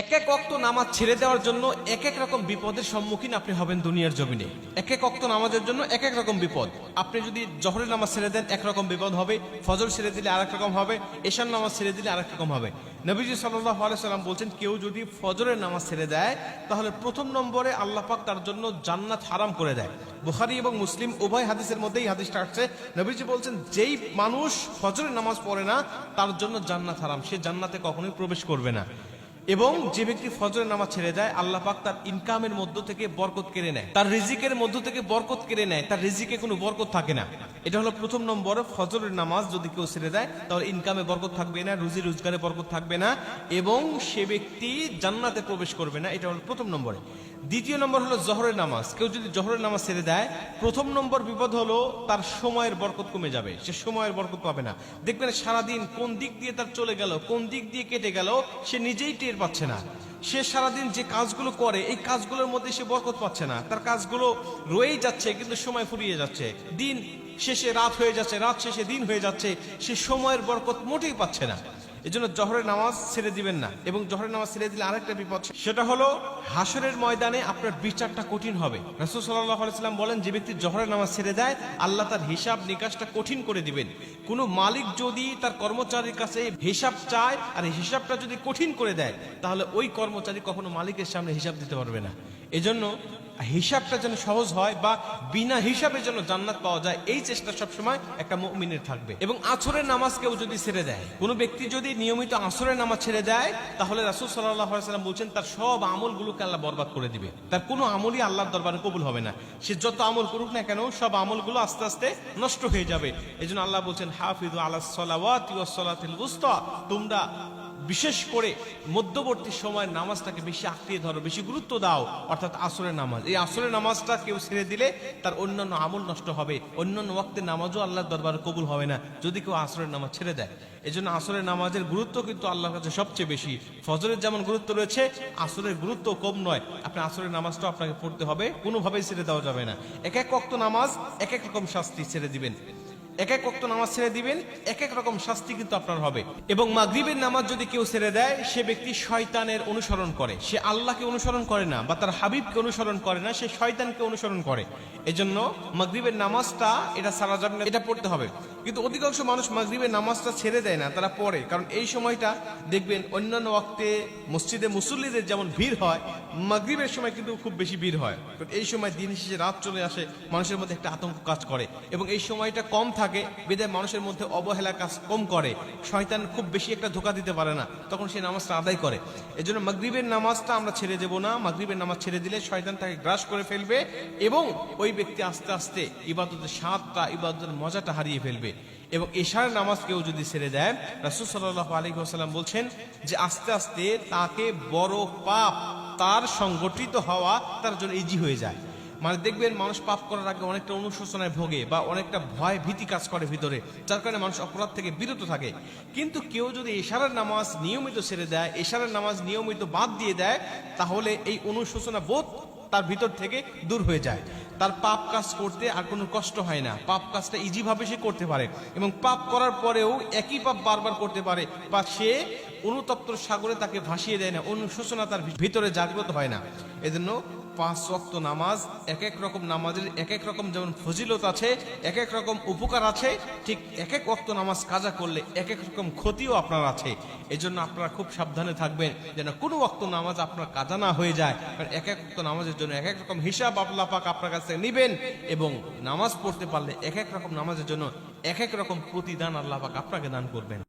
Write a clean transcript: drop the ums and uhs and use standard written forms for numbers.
এক এক ওয়াক্ত নামাজ ছেড়ে দেওয়ার জন্য এক এক রকম বিপদের সম্মুখীন আপনি হবেন দুনিয়ার জমিনে। এক এক ওয়াক্ত নামাজের জন্য এক এক রকম বিপদ। আপনি যদি জহরের নামাজ ছেড়ে দেন একরকম বিপদ হবে, ফজর ছেড়ে দিলে আরেক রকম হবে, এশার নামাজ ছেড়ে দিলে আরেক রকম হবে। নবীজি সাল্লাল্লাহু আলাইহি সাল্লাম বলছেন, কেউ যদি ফজরের নামাজ ছেড়ে দেয় তাহলে প্রথম নম্বরে আল্লাহ পাক তার জন্য জান্নাত হারাম করে দেয়। বুখারী এবং মুসলিম উভয় হাদিসের মধ্যেই হাদিসটা আসছে। নবীজি বলছেন, যেই মানুষ ফজরের নামাজ পড়ে না তার জন্য জান্নাত হারাম, সে জান্নাতে কখনোই প্রবেশ করবে না। এবং যে ব্যক্তি ফজরের নামাজ ছেড়ে দেয় আল্লাহ পাক তার ইনকামের মধ্য থেকে বরকত কেড়ে নেয়, তার রিজিকের মধ্য থেকে বরকত কেড়ে নেয়, তার রিজিকে কোনো বরকত থাকে না। এটা হলো প্রথম নম্বর। ফজরের নামাজ যদি কেউ ছেড়ে দেয় তাহলে ইনকামে বরকত থাকবে না, রুজি রোজগারে বরকত থাকবে না এবং সে ব্যক্তি জান্নাতে প্রবেশ করবে না। এটা হলো প্রথম নম্বরে। দ্বিতীয় নম্বর হলো জহরের নামাজ। কেউ যদি জহরের নামাজ ছেড়ে দেয়, প্রথম নম্বর বিপদ হলো তার সময়ের বরকত কমে যাবে, সে সময়ের বরকত পাবে না। দেখবেন সারাদিন কোন দিক দিয়ে তার চলে গেল, কোন দিক দিয়ে কেটে গেল সে নিজেই টের পাচ্ছে না। সে সারাদিন যে কাজগুলো করে এই কাজগুলোর মধ্যে সে বরকত পাচ্ছে না, তার কাজগুলো রয়েই যাচ্ছে কিন্তু সময় ফুরিয়ে যাচ্ছে, দিন শেষে রাত হয়ে যাচ্ছে, রাত শেষে দিন হয়ে যাচ্ছে, সে সময়ের বরকত মোটেই পাচ্ছে না। এজন্য জহরের নামাজ ছেড়ে দিবেন না। এবং জহরের নামাজ ছেড়ে দিলে আরেকটা বিপদ, সেটা হলো হাসরের ময়দানে আপনার বিচারটা কঠিন হবে। রাসূল সাল্লাল্লাহু আলাইহি ওয়াসাল্লাম বলেন, যে ব্যক্তি জহরের নামাজ ছেড়ে দেয় আল্লাহ তার হিসাব নিকাশটা কঠিন করে দিবেন। কোনো মালিক যদি তার কর্মচারীর কাছে হিসাব চায় আর এই হিসাবটা যদি কঠিন করে দেয় তাহলে ওই কর্মচারী কখনো মালিকের সামনে হিসাব দিতে পারবে না। এজন্য হিসাবটা যেন সহজ হয় বা বিনা হিসাবে যেন জান্নাত পাওয়া যায়, এই চেষ্টা সবসময় একটা মুমিনের থাকবে। এবং আসরের নামাজ কেউ যদি ছেড়ে দেয়, কোনো ব্যক্তি যদি নিয়মিত আসরের নামাজ ছেড়ে দেয় তাহলে রাসূল সাল্লাল্লাহু আলাইহি ওয়াসাল্লাম বলছেন তার সব আমলগুলোকে আল্লাহ বরবাদ করে দিবে, তার কোনো আমলই আল্লাহর দরবারে কবুল হবে না। সে যত আমল করুক না কেন সব আমলগুলো আস্তে আস্তে নষ্ট হয়ে যাবে। এজন্য আল্লাহ বলছেন, হাফিজু আলাস সালাওয়াতি ওয়াস সালাতিল উসতা, তোমরা বিশেষ করে মধ্যবর্তী সময়ের নামাজটাকে বেশি আঁকড়িয়ে ধরো, বেশি গুরুত্ব দাও, অর্থাৎ আসরের নামাজ। এই আসরের নামাজটা কেউ ছেড়ে দিলে তার অন্যান্য আমল নষ্ট হবে, অন্যান্য ওয়াক্তের নামাজও আল্লাহর দরবারে কবুল হবে না যদি কেউ আসরের নামাজ ছেড়ে দেয়। এজন্য আসরের নামাজের গুরুত্ব কিন্তু আল্লাহর কাছে সবচেয়ে বেশি। ফজরের যেমন গুরুত্ব রয়েছে আসরের গুরুত্ব কম নয়। আপনি আসরের নামাজটা আপনাকে পড়তে হবে, কোনোভাবেই ছেড়ে দেওয়া যাবে না। এক এক ওয়াক্ত নামাজ এক এক রকম শাস্তি ছেড়ে দিবেন, এক এক ওয়াক্ত নামাজ ছেড়ে দিবেন, এক এক রকম শাস্তি কিন্তু আপনার হবে। এবং মাগরিবের নামাজ যদি কেউ ছেড়ে দেয় সে ব্যক্তি শয়তানের অনুসরণ করে, সে আল্লাহকে অনুসরণ করে না বা তার হাবিবকে অনুসরণ করে না, সে শয়তানকে অনুসরণ করে। এজন্য মাগরিবের নামাজটা এটা সারা যাবে না, এটা পড়তে হবে। কিন্তু অধিকাংশ মানুষ মাগরিবের নামাজটা ছেড়ে দেয় না, তারা পড়ে। কারণ এই সময়টা দেখবেন অন্যান্য ওয়াক্তে মসজিদে মুসল্লিদের যেমন ভিড় হয়, মাগরিবের সময় কিন্তু খুব বেশি ভিড় হয়। কারণ এই সময় দিন শেষে রাত চলে আসে, মানুষের মধ্যে একটা আতঙ্ক কাজ করে এবং এই সময়টা কম থাকে বিধায় মানুষের মধ্যে অবহেলা কাজ কম করে, শয়তান খুব বেশি একটা ধোঁকা দিতে পারে না, তখন সে নামাজটা আদায় করে। এজন্য মাগরিবের নামাজটা আমরা ছেড়ে দেব না। মাগরিবের নামাজ ছেড়ে দিলে শয়তান তাকে গ্রাস করে ফেলবে এবং ওই ব্যক্তি আস্তে আস্তে ইবাদতের স্বাদটা, ইবাদতের মজাটা হারিয়ে ফেলবে। এবং এশার নামাজ কেউ যদি ছেড়ে দেয়, রাসূল সাল্লাল্লাহু আলাইহি ওয়াসাল্লাম বলছেন যে আস্তে আস্তে তাকে বড় পাপ তার সংগঠিত হওয়া তার জন্য ইজি হয়ে যায়। মানে দেখবেন মানুষ পাপ করার আগে অনেকটা অনুশোচনায় ভোগে বা অনেকটা ভয় ভীতি কাজ করে ভিতরে, যার কারণে মানুষ অপরাধ থেকে বিরত থাকে। কিন্তু কেউ যদি এশারের নামাজ নিয়মিত ছেড়ে দেয়, এশারের নামাজ নিয়মিত বাদ দিয়ে দেয়, তাহলে এই অনুশোচনা বোধ তার ভিতর থেকে দূর হয়ে যায়। তার পাপ কাজ করতে আর কোনো কষ্ট হয় না, পাপ কাজটা ইজি ভাবে সে করতে পারে এবং পাপ করার পরেও একই পাপ বারবার করতে পারে বা সে অনুতপ্ত সাগরে তাকে ভাসিয়ে দেয় না, অনুশোচনা তার ভিতরে জাগ্রত হয় না। এজন্য 5 ওয়াক্ত নামাজ, এক এক রকম নামাজের এক এক রকম যেমন ফজিলত আছে, এক এক রকম উপকার আছে, ঠিক এক এক ওয়াক্ত নামাজ কাজা করলে এক এক রকম ক্ষতিও আপনার আছে। এজন্য আপনারা খুব সাবধানে থাকবেন যেন কোনো ওয়াক্ত নামাজ আপনার কাজা না হয়ে যায়। কারণ এক এক ওয়াক্ত নামাজের জন্য এক এক রকম হিসাব আল্লাহ পাক আপনার কাছে নেবেন এবং নামাজ পড়তে পারলে এক এক রকম নামাজের জন্য এক এক রকম প্রতিদান আল্লাহ পাক আপনাকে দান করবেন।